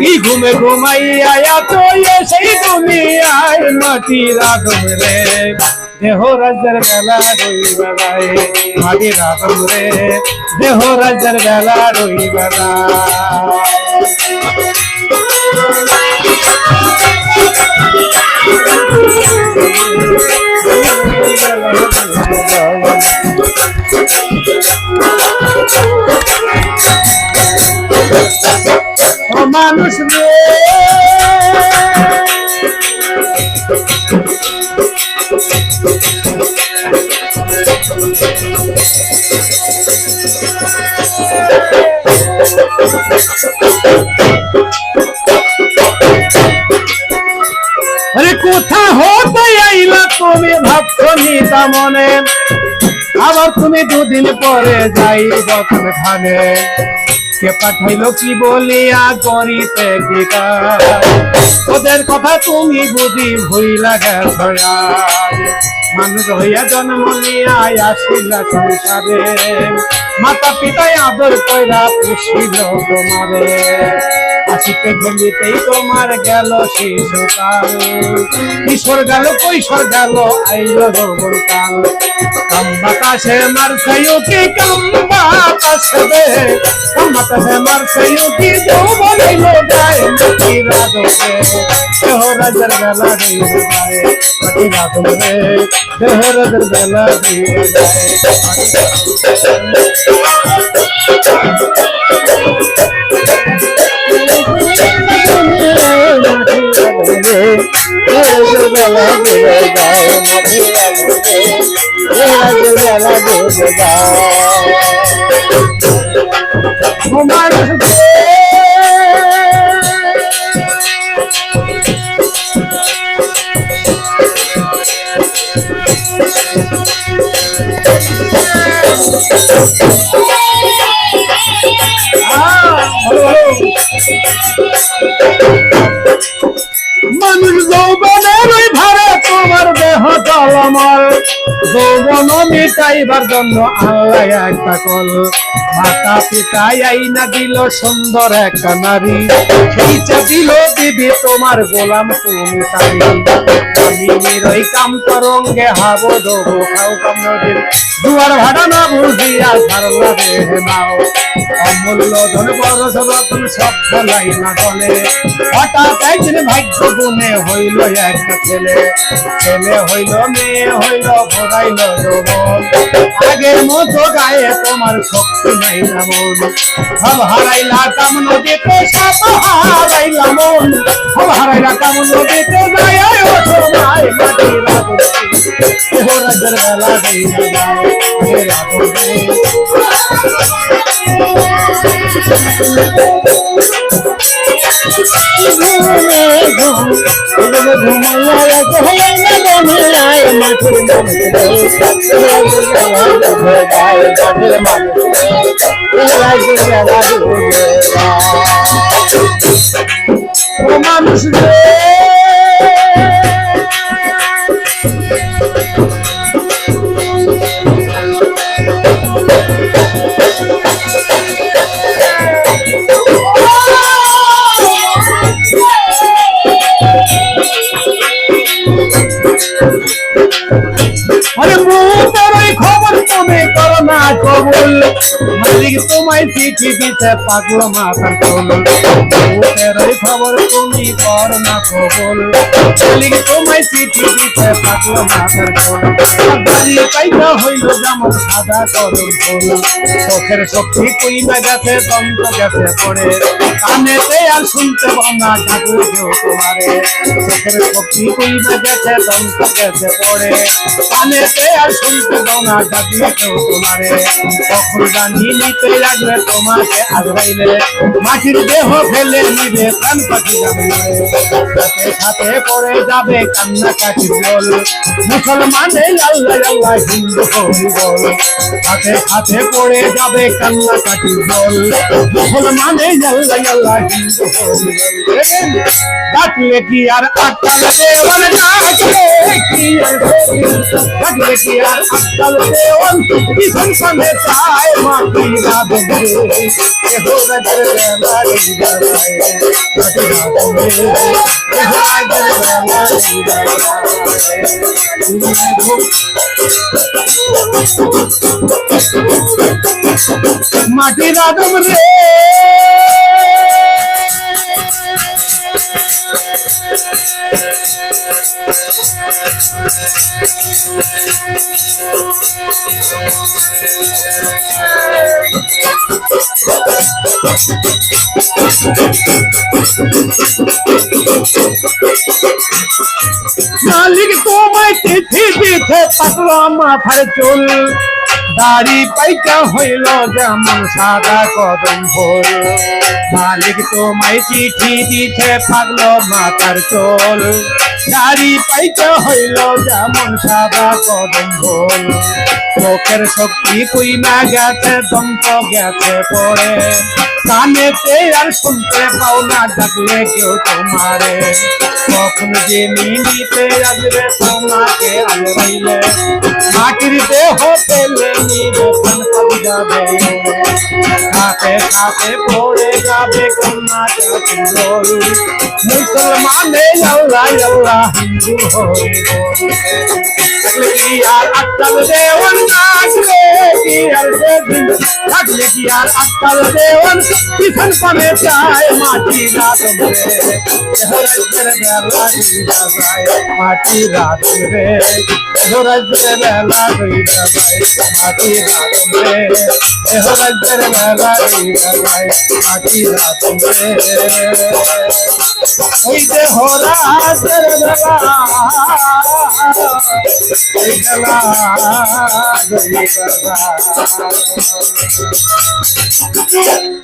কি ঘুমে ঘুমাইয়া তো সেই দুনিয়ায় মাটির আদম রে দেহ রাজ্যের বেলা রই বেলায় মাটির আদম রে দেহ রাজ্যের বেলা রই বেলা মানুষ রে আরে কোথা হতে আইলা তুমি ভাবছো নিতা মনে আবার তুমি দুদিন পরে যাইব তুমি খানে কে পাঠাইলো কি বলিয়া করিতে কি কাজ ওদের কথা তুমি বুঝি ভুইলা গেছ মানুষ হইয়া জন্ম নিয়া আসিলা সংসারে মাতা পিতায় আদর কইরা পুষিল তোমারে আসিতে গলিতেই তোমার গেল শিশুকাল কিশোর গেল কৈশোর গেল আইল যৌবন কাল কাম বাতাসে মার খাইও কি কাম বাতাসে রে কাম বাতাসে মার খাইও কি যৌবন হইল গায় মাটি রাধবে দেহ রাজের বেলা দিয়ে যায় মাটি রাধবে দেহ রাজের বেলা দিয়ে যায় মানুষ যৌবনের ওই ভারে তোমার দেহ জলমল যৌবন মিটাইবার জন্য আল্লাহ একটা কল মাতা পিতা আইনা দিল সুন্দর একটা নারী সেইটা দিল দিদি তোমার গোলাম তুমি তারি স্বামীর ওই কাম তরঙ্গে হাবো দেবো খাও কাম নদীর দুয়ার ভাড়া না বুঝিয়া ছাড়লা দেহে নাও অমূল্য ধন বরস রতন সব ফেলাই না গলে হঠাৎ একদিন ভাগ্য গুণে হইল একটা ছেলে ছেলে হইল মেয়ে হইল ভরাইল যৌবন আগের মতো গায়ে তোমার শক্তি নাই না মন সব হারাইলা কাম নদীতে সব হারাইলা মন সব হারাইলা কাম নদীতে যায় ও সময় মাটি রাধবে দেহ রাজের বেলা দিয়ে যায় রাধবে মানুষ আরে মুহূর্তের ওই খবর তুমি করো না কবুল মালিক তোমায় চিঠি দিতে পাগল মাথার তোল মুহূর্তের ওই খবর তুমি করো না কবুল মালিক তোমায় চিঠি দিতে পাগল মাথার তোল বাড়ি পাইতা হইল যেমন সাদা করুন ফুল চোখের শক্তি কইমা গেছে দন্ত গেছে পড়ে কানেতে আর শুনতে না ঠাকুর কেউ তোমারে চোখের শক্তি কইমা গেছে দন্ত গেছে পড়ে কানেতে আর শুনতে না ঠাকুর কেউ তোমারে কখন জানি নিতে লাগবে তোমাকে আজরাইলে মাটির দেহ ফেলে নিবে প্রাণ পাখি যাবে সাথে সাথে পড়ে যাবে কান্না কাটি বল মুসলমানে আল্লাহ আল্লাহ হিন্দু হরি বল সাথে সাথে পড়ে যাবে কান্না কাটি বল মুসলমানে আল্লাহ আল্লাহ হিন্দু হরি বল ডাকলে কি আর আকাল দেওয়ান ডাকলে কি আর ডাকলে কি আর আকাল দেওয়ান কি সংসারে চায় মাটি রাধম রে এহ রাজের বেলা রইরা যায় মাটি রাধম রে এহ রাজের বেলা রইরা যায় মাটি রাধম রে মালিক তোমায় চিঠি দিতে পাতলা মাথার চুল দাড়ি পাইকা হইল যেমন সাদা কদম ফুল মালিক তোমায় চিঠি দিতে পাগল মাথার চুল দাড়ি পাইকা হইল যেমন সাদা কদম ফুল চোখের শক্তি কইমা গেছে দন্ত গেছে পড়ে কানেতে আর শুনতে পাও না ডাকলে কেউ তোমারে কখন যে মিনিতে আসবে তোমাকে আলবাইলে মাটির দেহ পেলে নিবে প্রাণ যাবে সাথে সাথে পড়ে যাবে কন্যা চাঁদ মুসলমানে আল্লাহ আল্লাহ হিন্দু হইব থাকলে কি আর আক্কাল দেওয়ান থাকলে কি আর সেদিন থাকলে কি আর আক্কাল দেওয়ান পিছন পানে চায় মাটি রাত রে রাজ্যের বেলা রইরা যায় মাটি রাত রে রাজ্যের বেলা রইরা যায় মাটি রাত রে রাজ্যের বেলা রইরা যায় মাটি রাত রে ওই যে রাজ্যের বেলা রইরা যায়